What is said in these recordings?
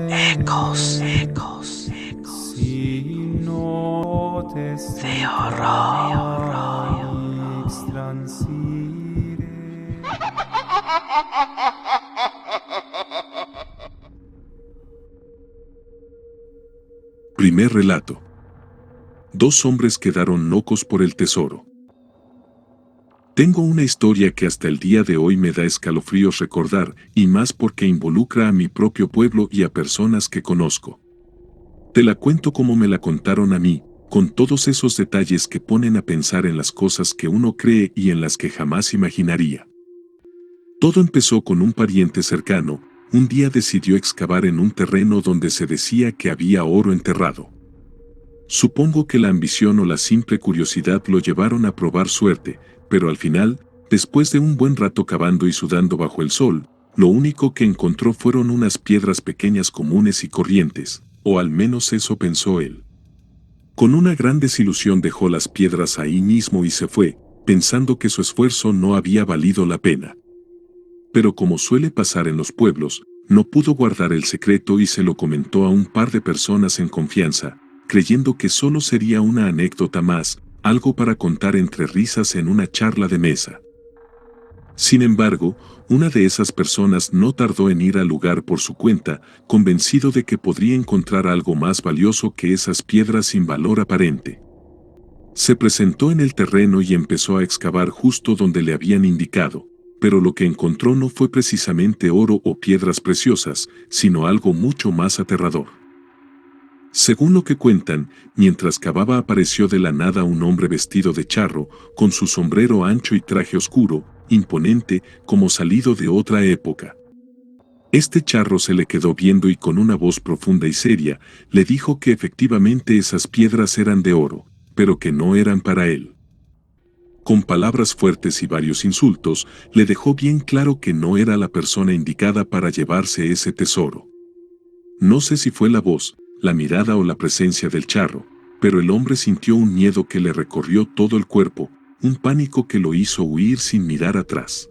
Ecos, ecos, ecos. De horror. Primer relato. Dos hombres quedaron locos por el tesoro. Tengo una historia que hasta el día de hoy me da escalofríos recordar, y más porque involucra a mi propio pueblo y a personas que conozco. Te la cuento como me la contaron a mí, con todos esos detalles que ponen a pensar en las cosas que uno cree y en las que jamás imaginaría. Todo empezó con un pariente cercano. Un día decidió excavar en un terreno donde se decía que había oro enterrado. Supongo que la ambición o la simple curiosidad lo llevaron a probar suerte, pero al final, después de un buen rato cavando y sudando bajo el sol, lo único que encontró fueron unas piedras pequeñas comunes y corrientes, o al menos eso pensó él. Con una gran desilusión dejó las piedras ahí mismo y se fue, pensando que su esfuerzo no había valido la pena. Pero como suele pasar en los pueblos, no pudo guardar el secreto y se lo comentó a un par de personas en confianza, creyendo que solo sería una anécdota más, algo para contar entre risas en una charla de mesa. Sin embargo, una de esas personas no tardó en ir al lugar por su cuenta, convencido de que podría encontrar algo más valioso que esas piedras sin valor aparente. Se presentó en el terreno y empezó a excavar justo donde le habían indicado, pero lo que encontró no fue precisamente oro o piedras preciosas, sino algo mucho más aterrador. Según lo que cuentan, mientras cavaba apareció de la nada un hombre vestido de charro, con su sombrero ancho y traje oscuro, imponente, como salido de otra época. Este charro se le quedó viendo y con una voz profunda y seria, le dijo que efectivamente esas piedras eran de oro, pero que no eran para él. Con palabras fuertes y varios insultos, le dejó bien claro que no era la persona indicada para llevarse ese tesoro. No sé si fue la voz, la mirada o la presencia del charro, pero el hombre sintió un miedo que le recorrió todo el cuerpo, un pánico que lo hizo huir sin mirar atrás.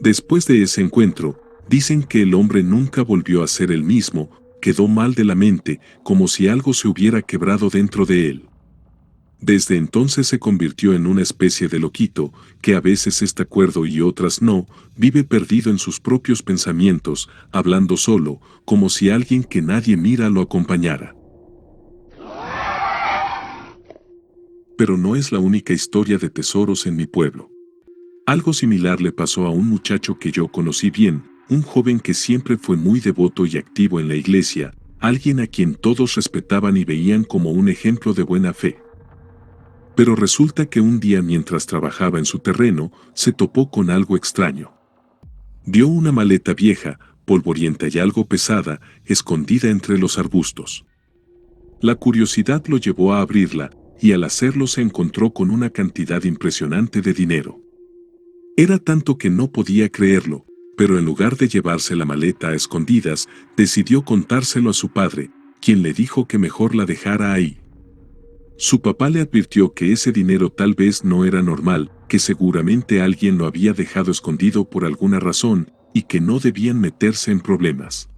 Después de ese encuentro, dicen que el hombre nunca volvió a ser el mismo, quedó mal de la mente, como si algo se hubiera quebrado dentro de él. Desde entonces se convirtió en una especie de loquito, que a veces está cuerdo y otras no, vive perdido en sus propios pensamientos, hablando solo, como si alguien que nadie mira lo acompañara. Pero no es la única historia de tesoros en mi pueblo. Algo similar le pasó a un muchacho que yo conocí bien, un joven que siempre fue muy devoto y activo en la iglesia, alguien a quien todos respetaban y veían como un ejemplo de buena fe. Pero resulta que un día mientras trabajaba en su terreno, se topó con algo extraño. Vio una maleta vieja, polvorienta y algo pesada, escondida entre los arbustos. La curiosidad lo llevó a abrirla, y al hacerlo se encontró con una cantidad impresionante de dinero. Era tanto que no podía creerlo, pero en lugar de llevarse la maleta a escondidas, decidió contárselo a su padre, quien le dijo que mejor la dejara ahí. Su papá le advirtió que ese dinero tal vez no era normal, que seguramente alguien lo había dejado escondido por alguna razón, y que no debían meterse en problemas.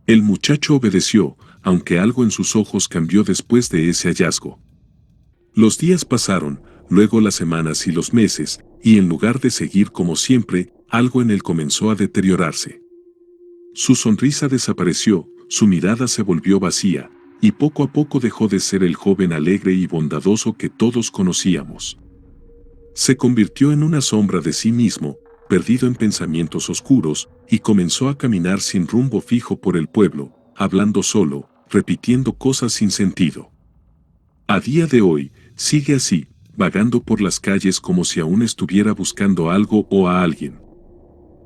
El muchacho obedeció, aunque algo en sus ojos cambió después de ese hallazgo. Los días pasaron, luego las semanas y los meses, y en lugar de seguir como siempre, algo en él comenzó a deteriorarse. Su sonrisa desapareció, su mirada se volvió vacía, y poco a poco dejó de ser el joven alegre y bondadoso que todos conocíamos. Se convirtió en una sombra de sí mismo, perdido en pensamientos oscuros, y comenzó a caminar sin rumbo fijo por el pueblo, hablando solo, repitiendo cosas sin sentido. A día de hoy, sigue así, vagando por las calles como si aún estuviera buscando algo o a alguien.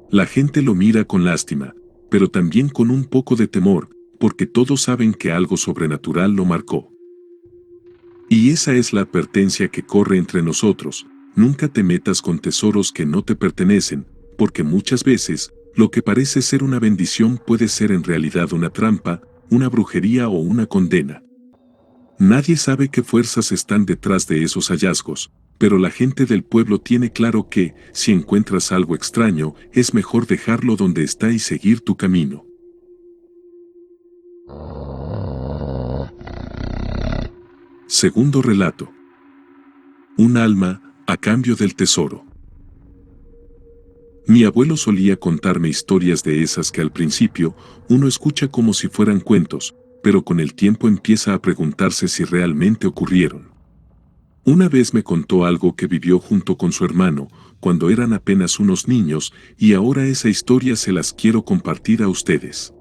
La gente lo mira con lástima, pero también con un poco de temor, porque todos saben que algo sobrenatural lo marcó. Y esa es la advertencia que corre entre nosotros: nunca te metas con tesoros que no te pertenecen, porque muchas veces, lo que parece ser una bendición puede ser en realidad una trampa, una brujería o una condena. Nadie sabe qué fuerzas están detrás de esos hallazgos, pero la gente del pueblo tiene claro que, si encuentras algo extraño, es mejor dejarlo donde está y seguir tu camino. Segundo relato. Un alma a cambio del tesoro. Mi abuelo solía contarme historias de esas que al principio uno escucha como si fueran cuentos, pero con el tiempo empieza a preguntarse si realmente ocurrieron. Una vez me contó algo que vivió junto con su hermano, cuando eran apenas unos niños, y ahora esa historia se las quiero compartir a ustedes.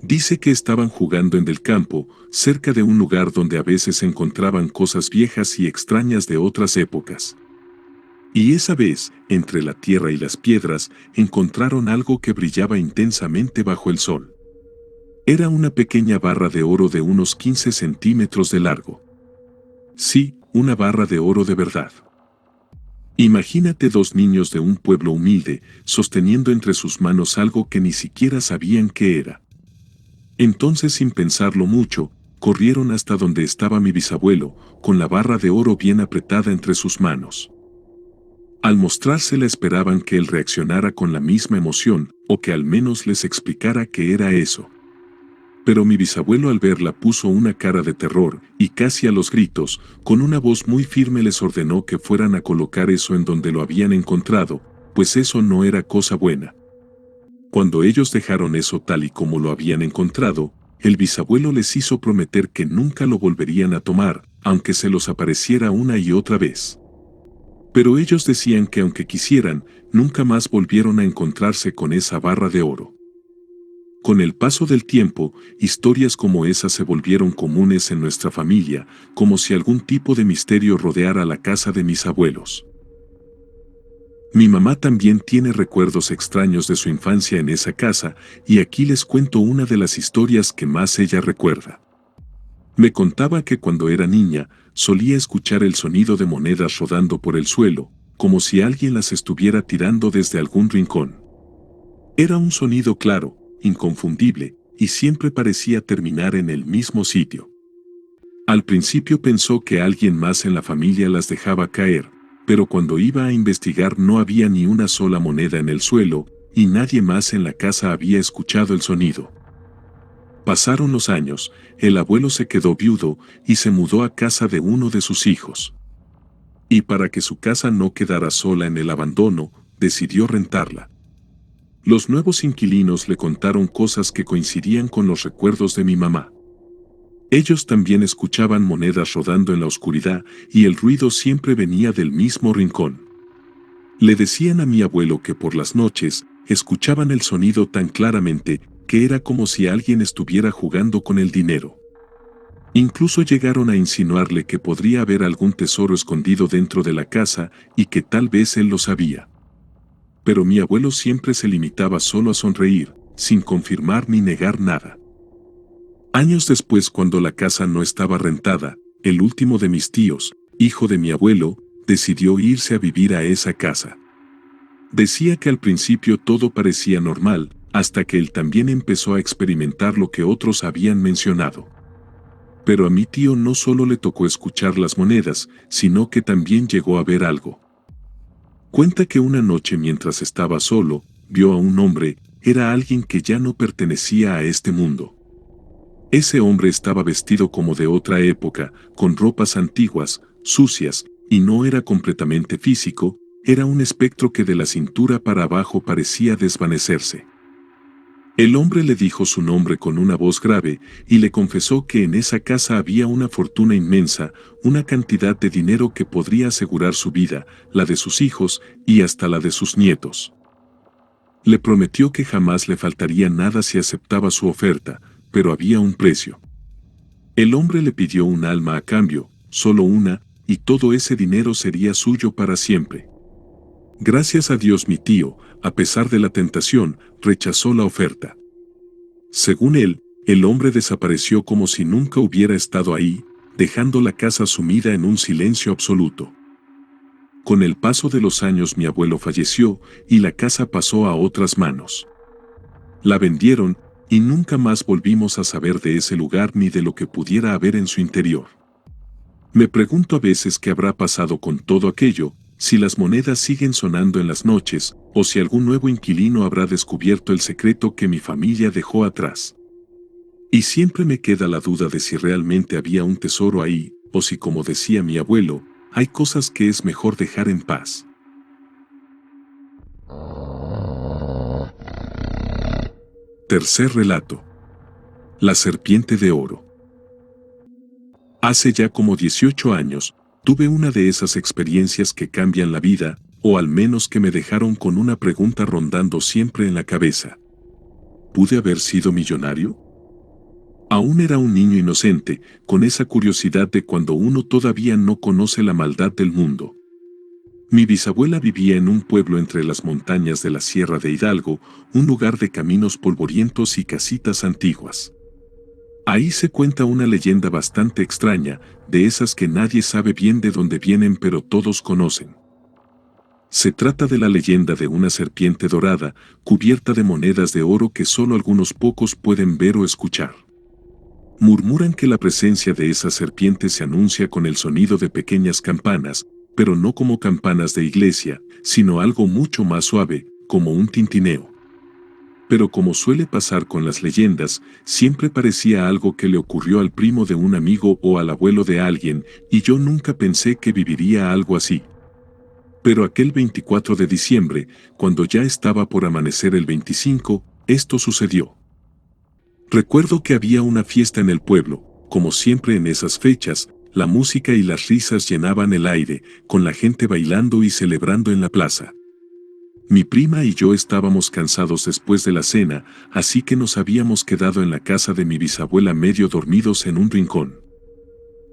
Dice que estaban jugando en el campo, cerca de un lugar donde a veces encontraban cosas viejas y extrañas de otras épocas. Y esa vez, entre la tierra y las piedras, encontraron algo que brillaba intensamente bajo el sol. Era una pequeña barra de oro de unos 15 centímetros de largo. Sí, una barra de oro de verdad. Imagínate dos niños de un pueblo humilde, sosteniendo entre sus manos algo que ni siquiera sabían qué era. Entonces, sin pensarlo mucho, corrieron hasta donde estaba mi bisabuelo, con la barra de oro bien apretada entre sus manos. Al mostrársela esperaban que él reaccionara con la misma emoción, o que al menos les explicara qué era eso. Pero mi bisabuelo al verla puso una cara de terror, y casi a los gritos, con una voz muy firme les ordenó que fueran a colocar eso en donde lo habían encontrado, pues eso no era cosa buena. Cuando ellos dejaron eso tal y como lo habían encontrado, el bisabuelo les hizo prometer que nunca lo volverían a tomar, aunque se los apareciera una y otra vez. Pero ellos decían que aunque quisieran, nunca más volvieron a encontrarse con esa barra de oro. Con el paso del tiempo, historias como esas se volvieron comunes en nuestra familia, como si algún tipo de misterio rodeara la casa de mis abuelos. Mi mamá también tiene recuerdos extraños de su infancia en esa casa, y aquí les cuento una de las historias que más ella recuerda. Me contaba que cuando era niña, solía escuchar el sonido de monedas rodando por el suelo, como si alguien las estuviera tirando desde algún rincón. Era un sonido claro, inconfundible, y siempre parecía terminar en el mismo sitio. Al principio pensó que alguien más en la familia las dejaba caer, pero cuando iba a investigar no había ni una sola moneda en el suelo, y nadie más en la casa había escuchado el sonido. Pasaron los años, el abuelo se quedó viudo y se mudó a casa de uno de sus hijos. Y para que su casa no quedara sola en el abandono, decidió rentarla. Los nuevos inquilinos le contaron cosas que coincidían con los recuerdos de mi mamá. Ellos también escuchaban monedas rodando en la oscuridad y el ruido siempre venía del mismo rincón. Le decían a mi abuelo que por las noches escuchaban el sonido tan claramente que era como si alguien estuviera jugando con el dinero. Incluso llegaron a insinuarle que podría haber algún tesoro escondido dentro de la casa y que tal vez él lo sabía. Pero mi abuelo siempre se limitaba solo a sonreír, sin confirmar ni negar nada. Años después, cuando la casa no estaba rentada, el último de mis tíos, hijo de mi abuelo, decidió irse a vivir a esa casa. Decía que al principio todo parecía normal, hasta que él también empezó a experimentar lo que otros habían mencionado. Pero a mi tío no solo le tocó escuchar las monedas, sino que también llegó a ver algo. Cuenta que una noche mientras estaba solo, vio a un hombre, era alguien que ya no pertenecía a este mundo. Ese hombre estaba vestido como de otra época, con ropas antiguas, sucias, y no era completamente físico, era un espectro que de la cintura para abajo parecía desvanecerse. El hombre le dijo su nombre con una voz grave y le confesó que en esa casa había una fortuna inmensa, una cantidad de dinero que podría asegurar su vida, la de sus hijos y hasta la de sus nietos. Le prometió que jamás le faltaría nada si aceptaba su oferta, pero había un precio. El hombre le pidió un alma a cambio, solo una, y todo ese dinero sería suyo para siempre. Gracias a Dios mi tío, a pesar de la tentación, rechazó la oferta. Según él, el hombre desapareció como si nunca hubiera estado ahí, dejando la casa sumida en un silencio absoluto. Con el paso de los años mi abuelo falleció y la casa pasó a otras manos. La vendieron y nunca más volvimos a saber de ese lugar ni de lo que pudiera haber en su interior. Me pregunto a veces qué habrá pasado con todo aquello, si las monedas siguen sonando en las noches, o si algún nuevo inquilino habrá descubierto el secreto que mi familia dejó atrás. Y siempre me queda la duda de si realmente había un tesoro ahí, o si, como decía mi abuelo, hay cosas que es mejor dejar en paz. Tercer relato. La serpiente de oro. Hace ya como 18 años, tuve una de esas experiencias que cambian la vida, o al menos que me dejaron con una pregunta rondando siempre en la cabeza. ¿Pude haber sido millonario? Aún era un niño inocente, con esa curiosidad de cuando uno todavía no conoce la maldad del mundo. Mi bisabuela vivía en un pueblo entre las montañas de la Sierra de Hidalgo, un lugar de caminos polvorientos y casitas antiguas. Ahí se cuenta una leyenda bastante extraña, de esas que nadie sabe bien de dónde vienen pero todos conocen. Se trata de la leyenda de una serpiente dorada, cubierta de monedas de oro que solo algunos pocos pueden ver o escuchar. Murmuran que la presencia de esa serpiente se anuncia con el sonido de pequeñas campanas, pero no como campanas de iglesia, sino algo mucho más suave, como un tintineo. Pero como suele pasar con las leyendas, siempre parecía algo que le ocurrió al primo de un amigo o al abuelo de alguien, y yo nunca pensé que viviría algo así. Pero aquel 24 de diciembre, cuando ya estaba por amanecer el 25, esto sucedió. Recuerdo que había una fiesta en el pueblo, como siempre en esas fechas, la música y las risas llenaban el aire, con la gente bailando y celebrando en la plaza. Mi prima y yo estábamos cansados después de la cena, así que nos habíamos quedado en la casa de mi bisabuela medio dormidos en un rincón.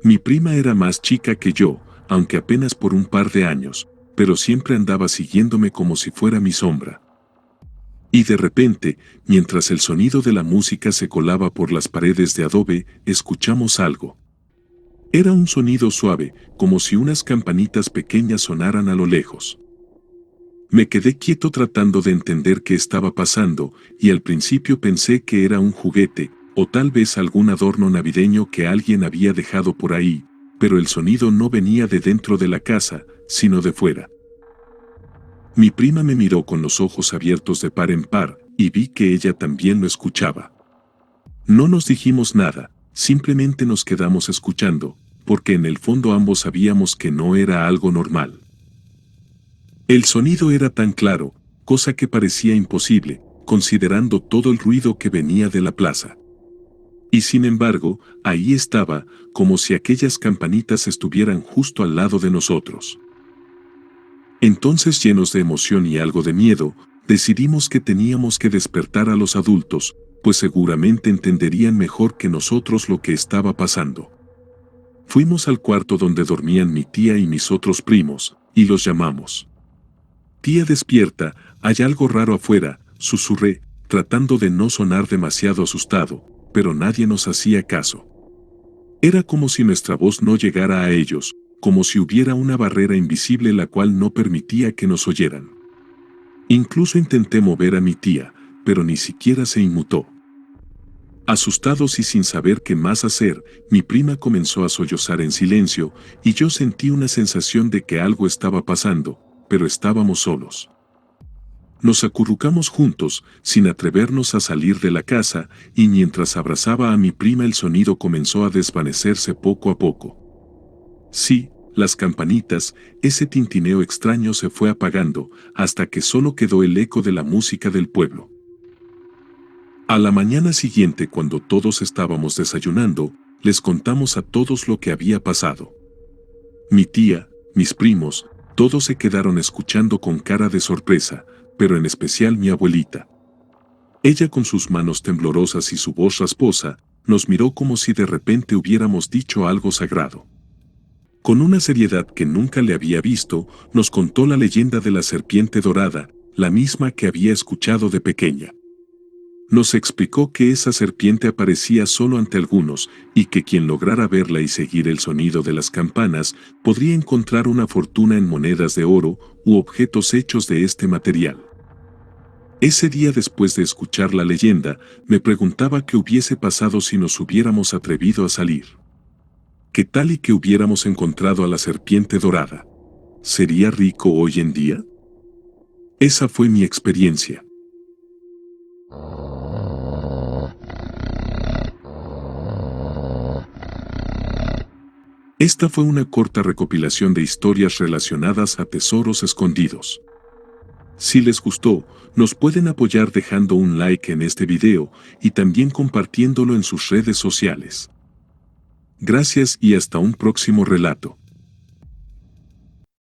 Mi prima era más chica que yo, aunque apenas por un par de años, pero siempre andaba siguiéndome como si fuera mi sombra. Y de repente, mientras el sonido de la música se colaba por las paredes de adobe, escuchamos algo. Era un sonido suave, como si unas campanitas pequeñas sonaran a lo lejos. Me quedé quieto tratando de entender qué estaba pasando, y al principio pensé que era un juguete, o tal vez algún adorno navideño que alguien había dejado por ahí, pero el sonido no venía de dentro de la casa, sino de fuera. Mi prima me miró con los ojos abiertos de par en par, y vi que ella también lo escuchaba. No nos dijimos nada, simplemente nos quedamos escuchando, porque en el fondo ambos sabíamos que no era algo normal. El sonido era tan claro, cosa que parecía imposible, considerando todo el ruido que venía de la plaza. Y sin embargo, ahí estaba, como si aquellas campanitas estuvieran justo al lado de nosotros. Entonces, llenos de emoción y algo de miedo, decidimos que teníamos que despertar a los adultos, pues seguramente entenderían mejor que nosotros lo que estaba pasando. Fuimos al cuarto donde dormían mi tía y mis otros primos, y los llamamos. «Tía, despierta, hay algo raro afuera», susurré, tratando de no sonar demasiado asustado, pero nadie nos hacía caso. Era como si nuestra voz no llegara a ellos, como si hubiera una barrera invisible la cual no permitía que nos oyeran. Incluso intenté mover a mi tía, pero ni siquiera se inmutó. Asustados y sin saber qué más hacer, mi prima comenzó a sollozar en silencio, y yo sentí una sensación de que algo estaba pasando, pero estábamos solos. Nos acurrucamos juntos, sin atrevernos a salir de la casa, y mientras abrazaba a mi prima el sonido comenzó a desvanecerse poco a poco. Sí, las campanitas, ese tintineo extraño se fue apagando, hasta que solo quedó el eco de la música del pueblo. A la mañana siguiente, cuando todos estábamos desayunando, les contamos a todos lo que había pasado. Mi tía, mis primos, todos se quedaron escuchando con cara de sorpresa, pero en especial mi abuelita. Ella, con sus manos temblorosas y su voz rasposa, nos miró como si de repente hubiéramos dicho algo sagrado. Con una seriedad que nunca le había visto, nos contó la leyenda de la serpiente dorada, la misma que había escuchado de pequeña. Nos explicó que esa serpiente aparecía solo ante algunos, y que quien lograra verla y seguir el sonido de las campanas, podría encontrar una fortuna en monedas de oro u objetos hechos de este material. Ese día, después de escuchar la leyenda, me preguntaba qué hubiese pasado si nos hubiéramos atrevido a salir. ¿Qué tal y que hubiéramos encontrado a la serpiente dorada? ¿Sería rico hoy en día? Esa fue mi experiencia. Esta fue una corta recopilación de historias relacionadas a tesoros escondidos. Si les gustó, nos pueden apoyar dejando un like en este video y también compartiéndolo en sus redes sociales. Gracias y hasta un próximo relato.